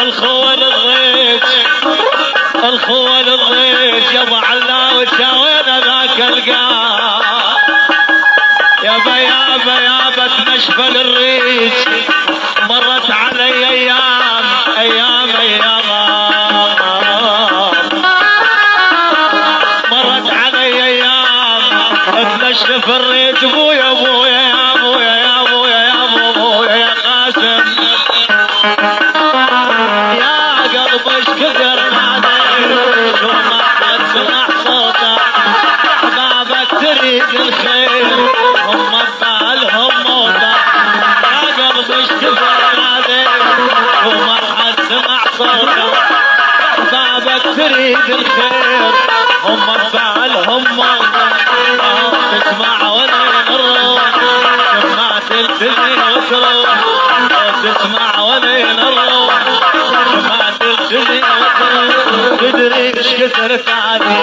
الخوة للضيج الخوة للضيج يا ابو علاوة وين ذاك القاع يابا يابا يابا تنشف الريج مرت علي ايام ايام ايام مرت علي ايام تنشف الريج ابويا ابويا يا ابويا يا ابويا يا ابويا يا قاسم يا قلب ايش كثر ناديت وما حد سمع صوتك احبابك تريد الخير هم ببالهم موتك يا قلب ايش كثر ناديت وما حد سمع صوتك احبابك تريد الخير هم ببالهم موتك تسمع ولين الروح ما تلتزم وتروح تسمع ولين الروح ما تلتزم وتروح تدري ايش كثر تعاني